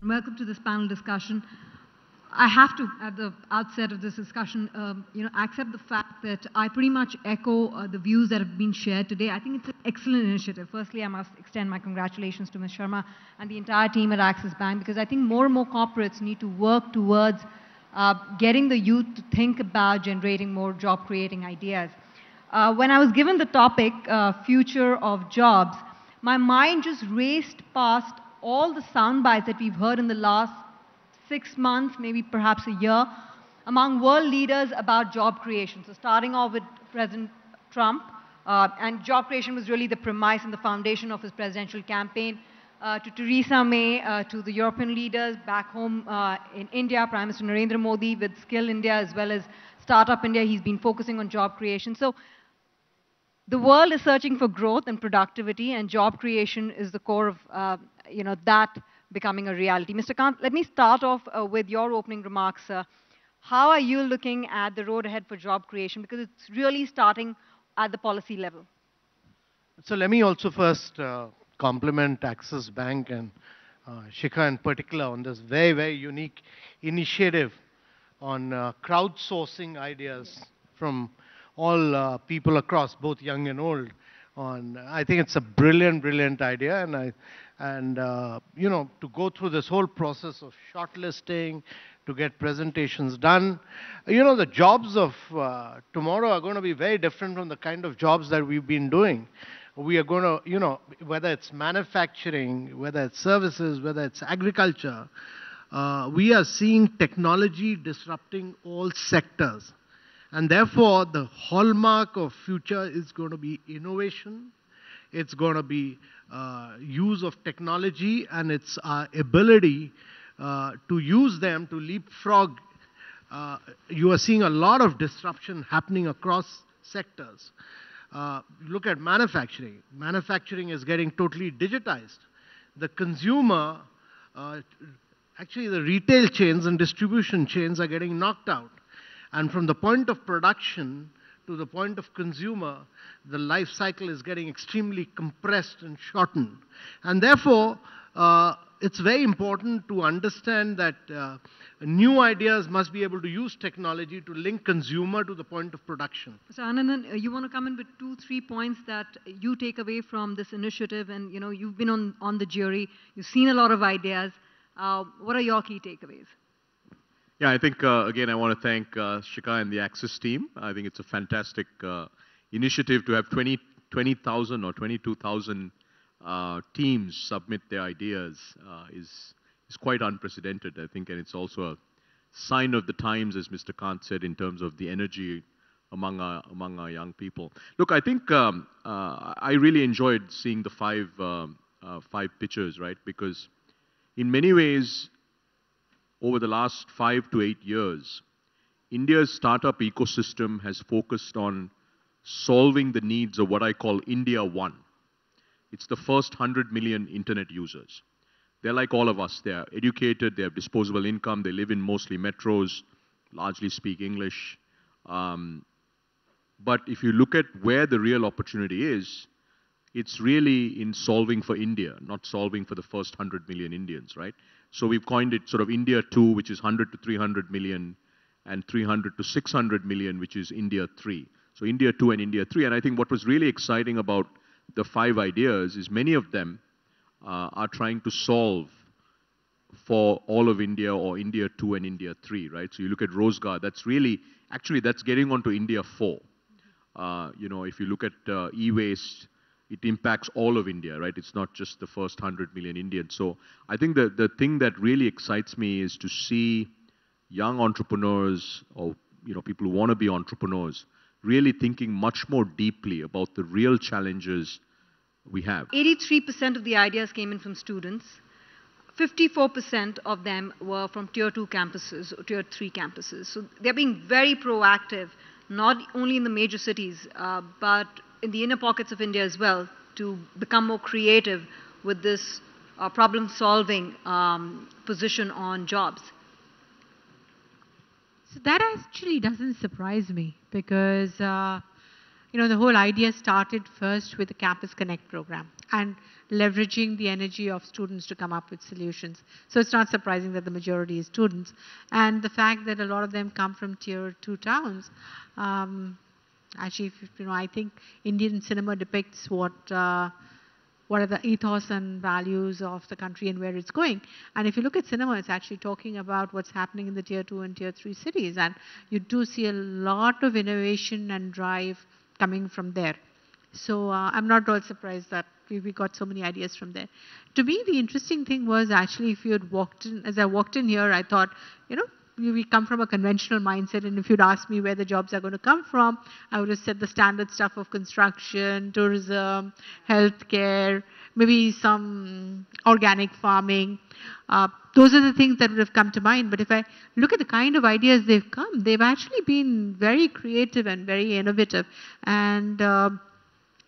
Welcome to this panel discussion. I have to, at the outset of this discussion, accept the fact that I pretty much echo the views that have been shared today. I think it's an excellent initiative. Firstly, I must extend my congratulations to Ms. Sharma and the entire team at Axis Bank, because I think more and more corporates need to work towards getting the youth to think about generating more job-creating ideas. When I was given the topic, future of jobs, my mind just raced past all the sound bites that we've heard in the last 6 months, maybe perhaps a year, among world leaders about job creation. So starting off with President Trump, and job creation was really the premise and the foundation of his presidential campaign, to Theresa May, to the European leaders back home in India, Prime Minister Narendra Modi with Skill India as well as Startup India. He's been focusing on job creation. So the world is searching for growth and productivity, and job creation is the core of that becoming a reality. Mr. Kant, let me start off with your opening remarks. How are you looking at the road ahead for job creation? Because it's really starting at the policy level. So let me also first compliment Axis Bank and Shikha in particular on this very, very unique initiative on crowdsourcing ideas from all people across, both young and old. I think it's a brilliant, brilliant idea, and to go through this whole process of shortlisting, to get presentations done. The jobs of tomorrow are going to be very different from the kind of jobs that we've been doing. We are going to, whether it's manufacturing, whether it's services, whether it's agriculture, we are seeing technology disrupting all sectors. And therefore, the hallmark of future is going to be innovation. It's going to be use of technology, and it's our ability to use them to leapfrog. You are seeing a lot of disruption happening across sectors. Look at manufacturing. Manufacturing is getting totally digitized. The consumer, actually the retail chains and distribution chains are getting knocked out. And from the point of production to the point of consumer, the life cycle is getting extremely compressed and shortened. And therefore, it's very important to understand that new ideas must be able to use technology to link consumer to the point of production. Mr. Anandan, you want to come in with 2-3 points that you take away from this initiative, and you've been on the jury, you've seen a lot of ideas. What are your key takeaways? Yeah, I think, again, I want to thank Shikha and the Axis team. I think it's a fantastic initiative to have 20,000 or 22,000 teams submit their ideas is quite unprecedented, I think, and it's also a sign of the times, as Mr. Kant said, in terms of the energy among our young people. Look, I think I really enjoyed seeing the five pictures, right? Because in many ways, over the last 5 to 8 years, India's startup ecosystem has focused on solving the needs of what I call India One. It's the first 100 million internet users. They're like all of us. They're educated, they have disposable income, they live in mostly metros, largely speak English. But if you look at where the real opportunity is, it's really in solving for India, not solving for the first 100 million Indians, right? So we've coined it sort of India 2, which is 100 to 300 million, and 300 to 600 million, which is India 3. So India 2 and India 3. And I think what was really exciting about the 5 ideas is many of them are trying to solve for all of India, or India 2 and India 3, right? So you look at Rozgar, that's really, actually that's getting onto India 4. If you look at e-waste, it impacts all of India, right? It's not just the first 100 million Indians. So I think the thing that really excites me is to see young entrepreneurs, or people who want to be entrepreneurs, really thinking much more deeply about the real challenges we have. 83% of the ideas came in from students. 54% of them were from Tier 2 campuses or Tier 3 campuses. So they're being very proactive, not only in the major cities, but in the inner pockets of India as well, to become more creative with this problem-solving position on jobs. So that actually doesn't surprise me, because the whole idea started first with the Campus Connect program and leveraging the energy of students to come up with solutions. So it's not surprising that the majority is students. And the fact that a lot of them come from tier 2 towns, actually, I think Indian cinema depicts what are the ethos and values of the country and where it's going. And if you look at cinema, it's actually talking about what's happening in the tier 2 and tier 3 cities. And you do see a lot of innovation and drive coming from there. So I'm not at all surprised that we got so many ideas from there. To me, the interesting thing was actually if you had walked in, as I walked in here, I thought, we come from a conventional mindset, and if you'd asked me where the jobs are going to come from, I would have said the standard stuff of construction, tourism, healthcare, maybe some organic farming. Those are the things that would have come to mind. But if I look at the kind of ideas they've actually been very creative and very innovative. And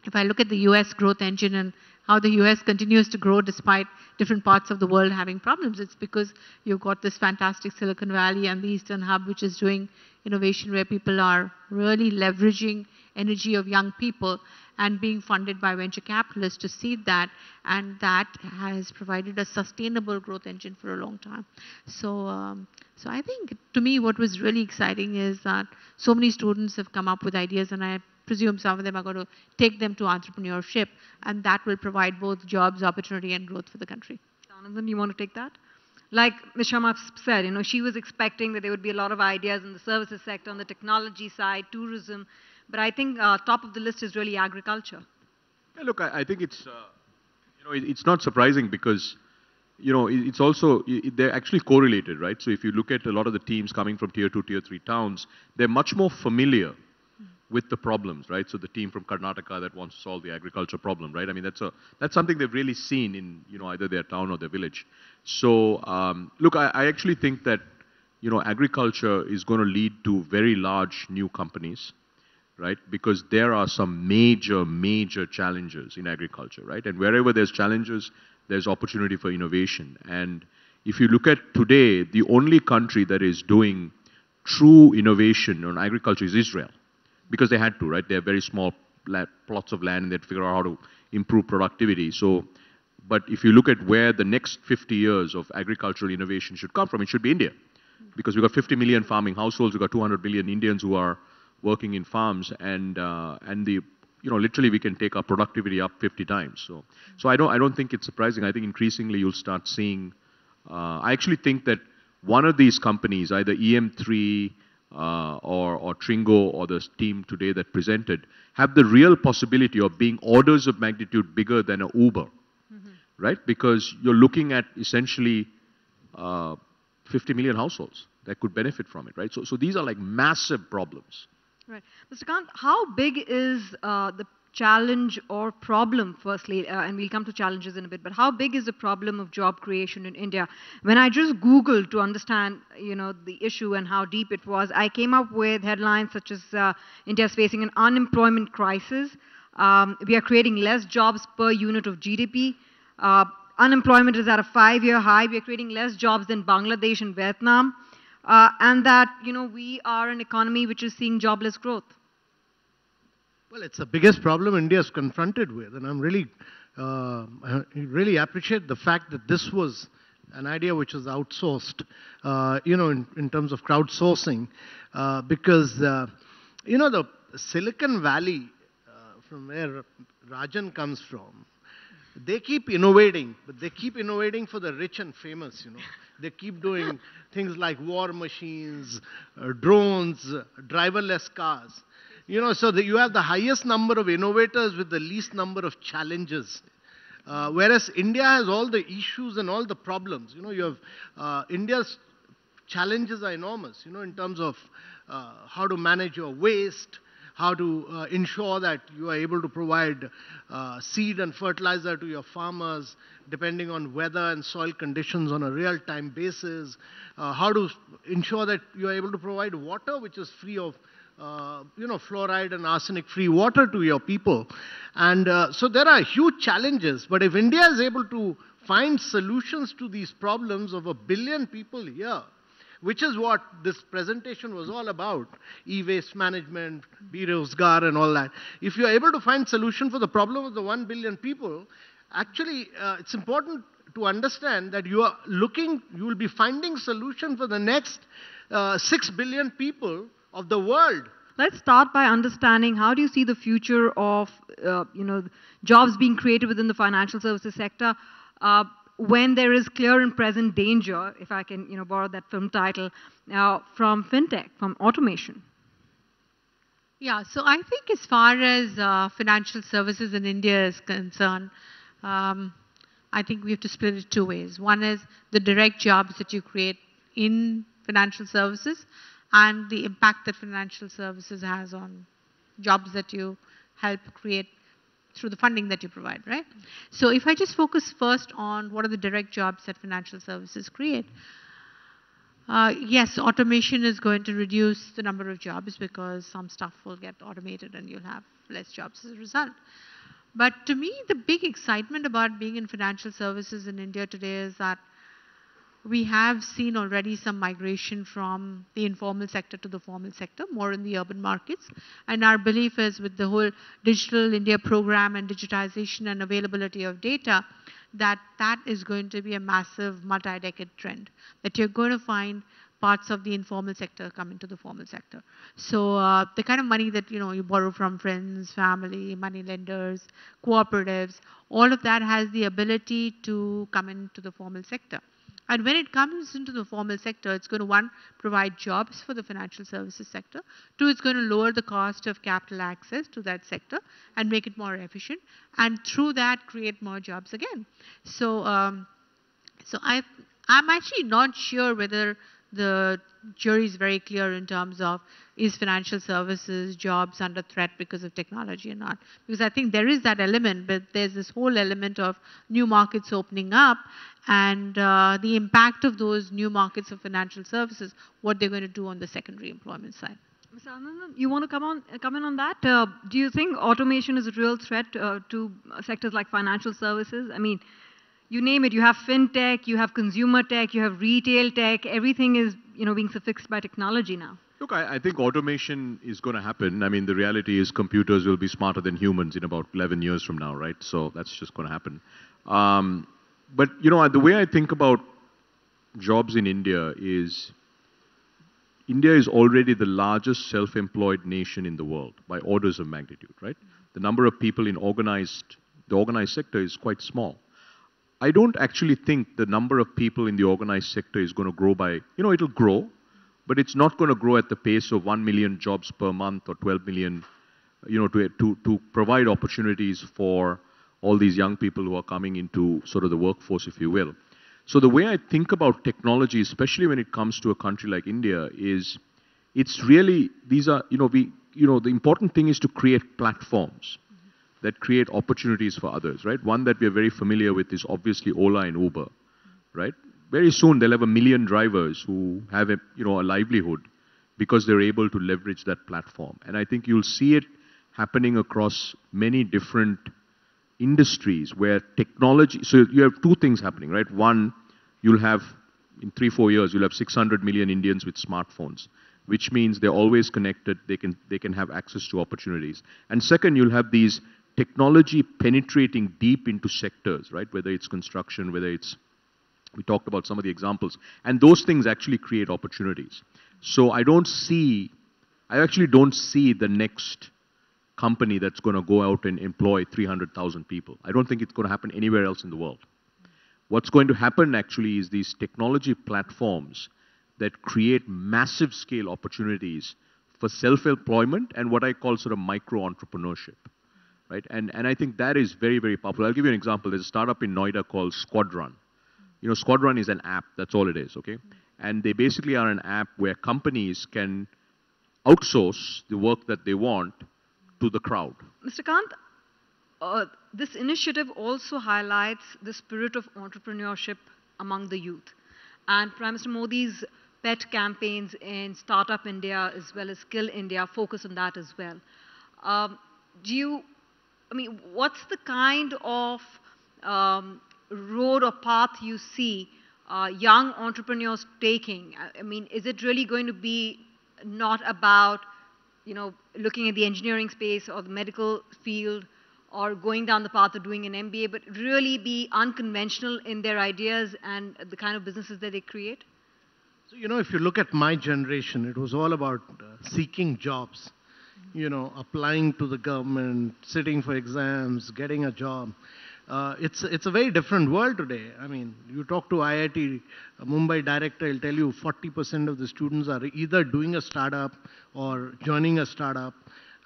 if I look at the US growth engine and how the US continues to grow despite different parts of the world having problems, it's because you've got this fantastic Silicon Valley and the Eastern Hub, which is doing innovation where people are really leveraging energy of young people and being funded by venture capitalists to seed that, and that has provided a sustainable growth engine for a long time. So I think, to me, what was really exciting is that so many students have come up with ideas, and I presume some of them are going to take them to entrepreneurship, and that will provide both jobs, opportunity, and growth for the country. Anandan, you want to take that? Like Ms. Sharma said, she was expecting that there would be a lot of ideas in the services sector, on the technology side, tourism, but I think top of the list is really agriculture. Yeah, look, I think it's, it's not surprising because, it's also, they're actually correlated, right? So if you look at a lot of the teams coming from tier 2, tier 3 towns, they're much more familiar with the problems, right? So the team from Karnataka that wants to solve the agriculture problem, right? I mean, that's something they've really seen in, either their town or their village. So, look, I actually think that, agriculture is going to lead to very large new companies, right? Because there are some major challenges in agriculture, right? And wherever there's challenges, there's opportunity for innovation. And if you look at today, the only country that is doing true innovation on agriculture is Israel. Because they had to, right? They have very small plots of land and they had to figure out how to improve productivity. So, but if you look at where the next 50 years of agricultural innovation should come from, it should be India. Because we've got 50 million farming households, we've got 200 million Indians who are working in farms, and literally we can take our productivity up 50 times. So I don't think it's surprising. I think increasingly you'll start seeing, I actually think that one of these companies, either EM3, or Tringo or the team today that presented, have the real possibility of being orders of magnitude bigger than an Uber, right? Because you're looking at essentially 50 million households that could benefit from it, right? So these are like massive problems. Right. Mr. Kant, how big is the challenge or problem, firstly, and we'll come to challenges in a bit, but how big is the problem of job creation in India? When I just Googled to understand, the issue and how deep it was, I came up with headlines such as India is facing an unemployment crisis. We are creating less jobs per unit of GDP. Unemployment is at a 5-year high. We are creating less jobs than Bangladesh and Vietnam. And that, we are an economy which is seeing jobless growth. Well, it's the biggest problem India is confronted with, and I'm really, I really appreciate the fact that this was an idea which was outsourced, in terms of crowdsourcing, because, the Silicon Valley, from where Rajan comes from, they keep innovating, but they keep innovating for the rich and famous, They keep doing things like war machines, drones, driverless cars. So you have the highest number of innovators with the least number of challenges. Whereas India has all the issues and all the problems. You have India's challenges are enormous, in terms of how to manage your waste, how to ensure that you are able to provide seed and fertilizer to your farmers depending on weather and soil conditions on a real-time basis, how to ensure that you are able to provide water which is free of fluoride and arsenic-free water to your people. And so there are huge challenges, but if India is able to find solutions to these problems of 1 billion people here, which is what this presentation was all about, e-waste management, Berozgar and all that. If you are able to find solution for the problem of the 1 billion people, actually it's important to understand that you will be finding solution for the next 6 billion people of the world. Let's start by understanding how do you see the future of jobs being created within the financial services sector when there is clear and present danger, if I can borrow that film title, from fintech, from automation. Yeah, so I think as far as financial services in India is concerned, I think we have to split it two ways. One is the direct jobs that you create in financial services and the impact that financial services has on jobs that you help create through the funding that you provide, right? So if I just focus first on what are the direct jobs that financial services create, yes, automation is going to reduce the number of jobs because some stuff will get automated and you'll have less jobs as a result. But to me, the big excitement about being in financial services in India today is that we have seen already some migration from the informal sector to the formal sector, more in the urban markets. And our belief is with the whole Digital India program and digitization and availability of data, that is going to be a massive multi-decade trend, that you're going to find parts of the informal sector come into the formal sector. So the kind of money that you borrow from friends, family, money lenders, cooperatives, all of that has the ability to come into the formal sector. And when it comes into the formal sector, it's going to, one, provide jobs for the financial services sector. Two, it's going to lower the cost of capital access to that sector and make it more efficient. And through that, create more jobs again. So, I'm actually not sure whether the jury is very clear in terms of is financial services jobs under threat because of technology or not. Because I think there is that element, but there's this whole element of new markets opening up and the impact of those new markets of financial services, what they're going to do on the secondary employment side. Mr. Anandan, you want to come in on that? Do you think automation is a real threat to sectors like financial services? I mean, you name it, you have fintech, you have consumer tech, you have retail tech, everything is being suffixed by technology now. Look, I think automation is going to happen. I mean, the reality is computers will be smarter than humans in about 11 years from now, right? So that's just going to happen. But, the way I think about jobs in India is already the largest self-employed nation in the world by orders of magnitude, right? The number of people in the organized sector is quite small. I don't actually think the number of people in the organized sector is going to grow by, it'll grow, but it's not going to grow at the pace of 1 million jobs per month or 12 million, to provide opportunities for all these young people who are coming into sort of the workforce, if you will. So the way I think about technology, especially when it comes to a country like India, is it's really, the important thing is to create platforms that create opportunities for others, right? One that we are very familiar with is obviously Ola and Uber, right? Very soon they'll have 1 million drivers who have a livelihood because they're able to leverage that platform. And I think you'll see it happening across many different industries where technology, so you have two things happening, right? One, you'll have, in 3-4 years, you'll have 600 million Indians with smartphones, which means they're always connected, they can have access to opportunities. And second, you'll have these technology penetrating deep into sectors, right? Whether it's construction, whether it's, we talked about some of the examples, and those things actually create opportunities. So I actually don't see the next company that's going to go out and employ 300,000 people. I don't think it's going to happen anywhere else in the world. What's going to happen actually is these technology platforms that create massive scale opportunities for self-employment and what I call sort of micro-entrepreneurship. Right? And I think that is very, very powerful. I'll give you an example. There's a startup in Noida called Squadron. Squadron is an app. That's all it is, okay? And they basically are an app where companies can outsource the work that they want to the crowd. Mr. Kant, this initiative also highlights the spirit of entrepreneurship among the youth. And Prime Minister Modi's pet campaigns in Startup India as well as Skill India focus on that as well. What's the kind of road or path you see young entrepreneurs taking? I mean, is it really going to be not about, looking at the engineering space or the medical field or going down the path of doing an MBA, but really be unconventional in their ideas and the kind of businesses that they create? So, if you look at my generation, it was all about seeking jobs, applying to the government, sitting for exams, getting a job. It's a very different world today. I mean, you talk to IIT Mumbai director, he'll tell you 40% of the students are either doing a startup or joining a startup.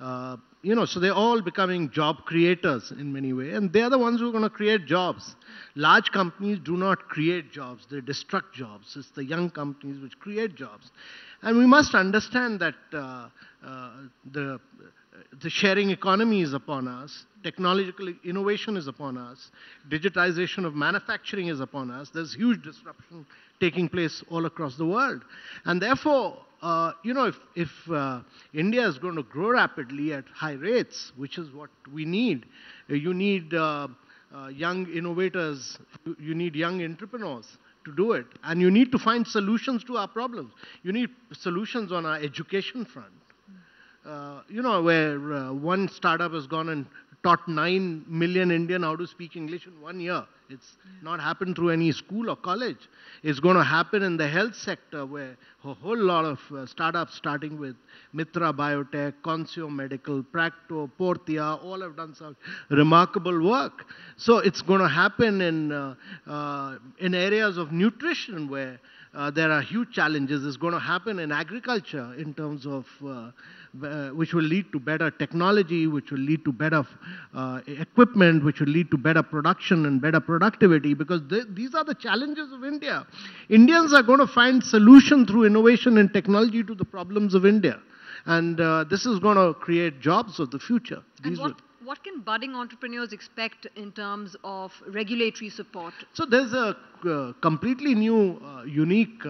So they're all becoming job creators in many ways, and they're the ones who are going to create jobs. Large companies do not create jobs, they destruct jobs. It's the young companies which create jobs. And we must understand that the sharing economy is upon us, technological innovation is upon us, digitization of manufacturing is upon us. There's huge disruption taking place all across the world. And therefore, if India is going to grow rapidly at high rates, which is what we need, you need young innovators, you need young entrepreneurs to do it. And you need to find solutions to our problems. You need solutions on our education front. Where one startup has gone and taught 9 million Indian how to speak English in 1 year. It's not happened through any school or college. It's going to happen in the health sector, where a whole lot of startups, starting with Mitra Biotech, Consio Medical, Practo, Portia, all have done some remarkable work. So it's going to happen in areas of nutrition, where there are huge challenges. It's going to happen in agriculture in terms of which will lead to better technology, which will lead to better equipment, which will lead to better production and better productivity, because these are the challenges of India. Indians are going to find solution through innovation and technology to the problems of India. And this is going to create jobs of the future. And what can budding entrepreneurs expect in terms of regulatory support? So there's a completely new, unique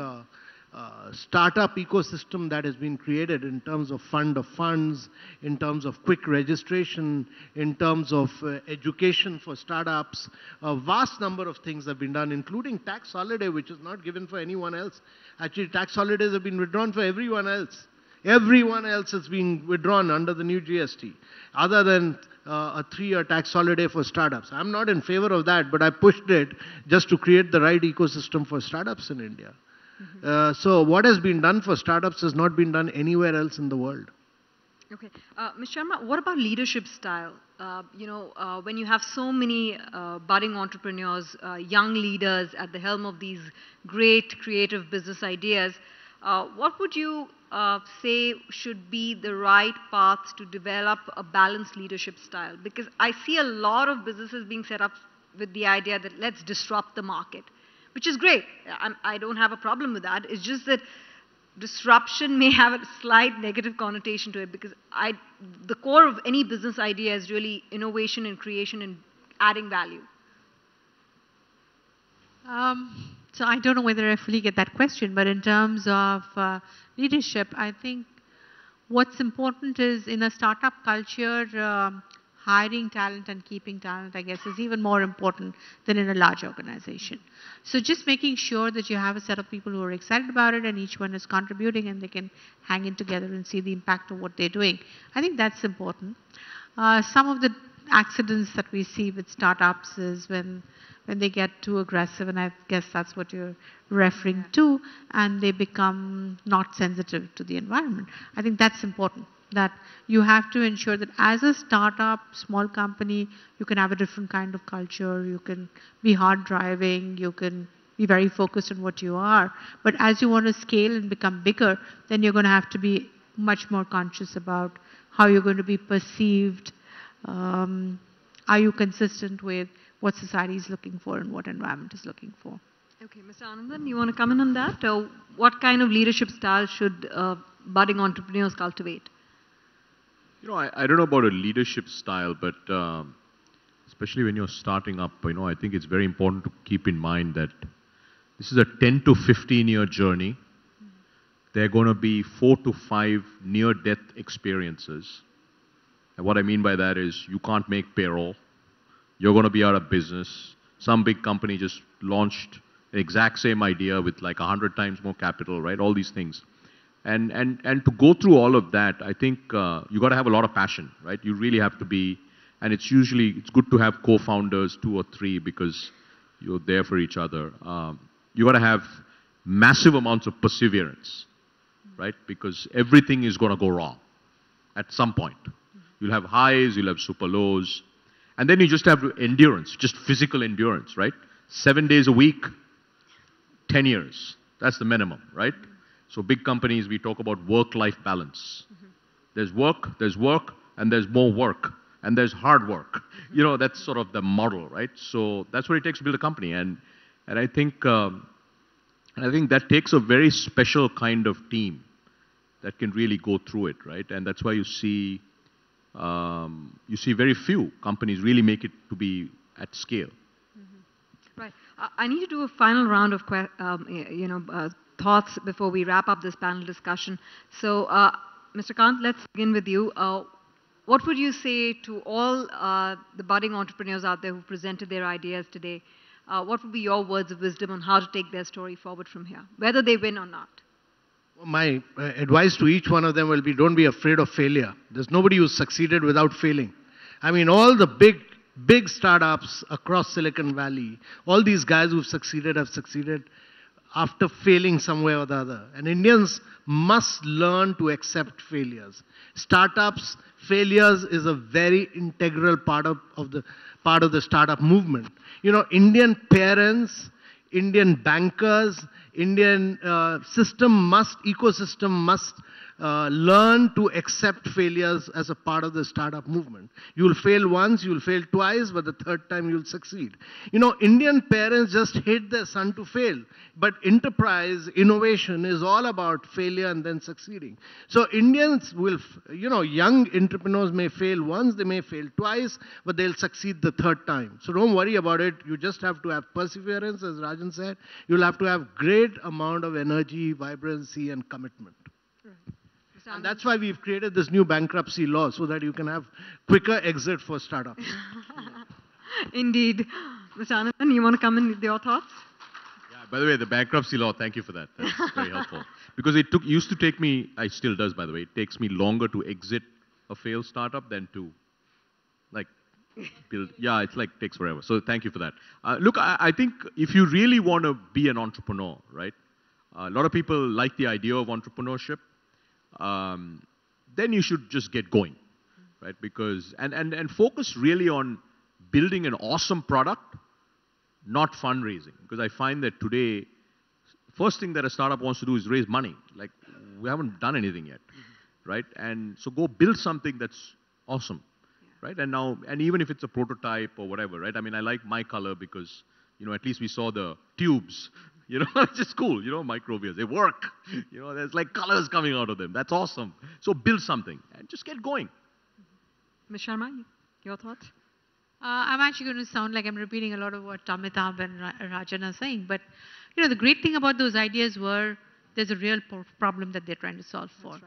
startup ecosystem that has been created in terms of fund of funds, in terms of quick registration, in terms of education for startups. A vast number of things have been done, including tax holiday, which is not given for anyone else. Actually, tax holidays have been withdrawn for everyone else. Everyone else is being withdrawn under the new GST, other than a 3-year tax holiday for startups. I'm not in favor of that, but I pushed it just to create the right ecosystem for startups in India. So what has been done for startups has not been done anywhere else in the world. Okay. Ms. Sharma, what about leadership style? When you have so many budding entrepreneurs, young leaders at the helm of these great creative business ideas, what would you say should be the right path to develop a balanced leadership style? Because I see a lot of businesses being set up with the idea that let's disrupt the market, which is great. I don't have a problem with that. It's just that disruption may have a slight negative connotation to it, because the core of any business idea is really innovation and creation and adding value. So I don't know whether I fully get that question, but in terms of leadership, I think what's important is, in a startup culture, hiring talent and keeping talent, I guess, is even more important than in a large organization. So just making sure that you have a set of people who are excited about it and each one is contributing and they can hang in together and see the impact of what they're doing. I think that's important. Some of the accidents that we see with startups is when they get too aggressive, and I guess that's what you're referring to, and they become not sensitive to the environment. I think that's important, that you have to ensure that as a startup, small company, you can have a different kind of culture, you can be hard driving, you can be very focused on what you are. But as you want to scale and become bigger, then you're going to have to be much more conscious about how you're going to be perceived. Are you consistent with what society is looking for and what environment is looking for? Okay, Mr. Anandan, you want to comment on that? What kind of leadership style should budding entrepreneurs cultivate? I don't know about a leadership style, but especially when you're starting up, I think it's very important to keep in mind that this is a 10 to 15-year journey. There are going to be 4 to 5 near-death experiences. And what I mean by that is, you can't make payroll. You're going to be out of business. Some big company just launched an exact same idea with like 100 times more capital, right? All these things. And to go through all of that, I think you got to have a lot of passion, right? You really have to be, and it's good to have co-founders, 2 or 3, because you're there for each other. You got to have massive amounts of perseverance, right? Because everything is going to go wrong at some point. You'll have highs, you'll have super lows, and then you just have endurance, just physical endurance, right? 7 days a week, 10 years. That's the minimum, right? So big companies, we talk about work-life balance. There's work, and there's more work, and there's hard work. You know, that's sort of the model, right? So that's what it takes to build a company, and I think that takes a very special kind of team that can really go through it, right? And that's why you see very few companies really make it to be at scale. Right. I need to do a final round of thoughts before we wrap up this panel discussion. So, Mr. Kant, let's begin with you. What would you say to all the budding entrepreneurs out there who presented their ideas today? What would be your words of wisdom on how to take their story forward from here, whether they win or not? My advice to each one of them will be, don't be afraid of failure. There's nobody who's succeeded without failing. I mean, all the big startups across Silicon Valley, all these guys who've succeeded have succeeded after failing somewhere or the other. And Indians must learn to accept failures. Startups, failures is a very integral part of the startup movement. You know, Indian parents, Indian bankers, Indian ecosystem must learn to accept failures as a part of the startup movement. You'll fail once, you'll fail twice, but the third time you'll succeed. You know, Indian parents just hate their son to fail. But enterprise, innovation is all about failure and then succeeding. So Indians will, young entrepreneurs may fail once, they may fail twice, but they'll succeed the third time. So don't worry about it. You just have to have perseverance, as Rajan said. You'll have to have great amount of energy, vibrancy, and commitment. And that's why we've created this new bankruptcy law, so that you can have quicker exit for startups. Indeed. Mr. Anandan, you want to come in with your thoughts? Yeah, by the way, the bankruptcy law, thank you for that. That's very helpful. Because used to take me, it still does by the way, it takes me longer to exit a failed startup than to build. Yeah, it's like takes forever. So thank you for that. Look, I think if you really want to be an entrepreneur, right? A lot of people like the idea of entrepreneurship. Then you should just get going, right? Because and focus really on building an awesome product, not fundraising. Because I find that today, first thing that a startup wants to do is raise money. Like, we haven't done anything yet, right? And so go build something that's awesome, right? And even if it's a prototype or whatever, right? I mean, I like my color because, at least we saw the tubes. It's just cool, microwaves, they work. There's like colors coming out of them. That's awesome. So build something and just get going. Ms. Sharma, your thoughts? I'm actually going to sound like I'm repeating a lot of what Amitabh and Rajan are saying. But, the great thing about those ideas were there's a real problem that they're trying to solve for. Right.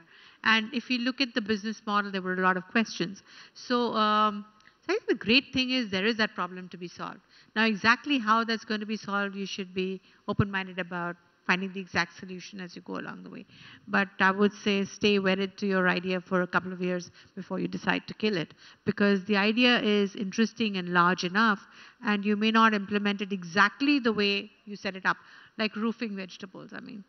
And if you look at the business model, there were a lot of questions. So I think the great thing is there is that problem to be solved. Now, exactly how that's going to be solved, you should be open-minded about finding the exact solution as you go along the way. But I would say stay wedded to your idea for a couple of years before you decide to kill it. Because the idea is interesting and large enough, and you may not implement it exactly the way you set it up. Like roofing vegetables, I mean.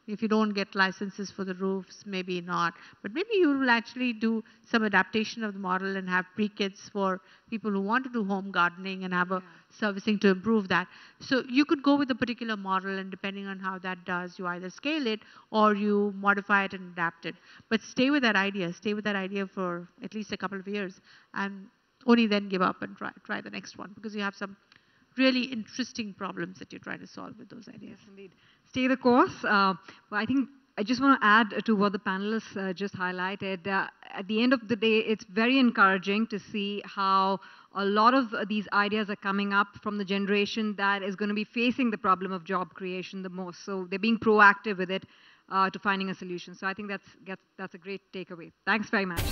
If you don't get licenses for the roofs, maybe not. But maybe you will actually do some adaptation of the model and have pre-kits for people who want to do home gardening and have a servicing to improve that. So you could go with a particular model, and depending on how that does, you either scale it or you modify it and adapt it. But stay with that idea. Stay with that idea for at least a couple of years, and only then give up and try the next one, because you have some really interesting problems that you're trying to solve with those ideas. Yes, indeed. Stay the course. But I think I just want to add to what the panelists just highlighted. At the end of the day, it's very encouraging to see how a lot of these ideas are coming up from the generation that is going to be facing the problem of job creation the most. So they're being proactive with it to finding a solution. So I think that's a great takeaway. Thanks very much.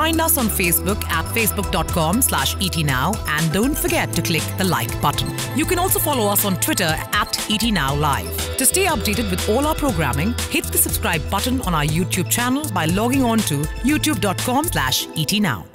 Find us on Facebook at facebook.com/ETNow and don't forget to click the like button. You can also follow us on Twitter at ETNowLive. To stay updated with all our programming, hit the subscribe button on our YouTube channel by logging on to youtube.com/ETNow.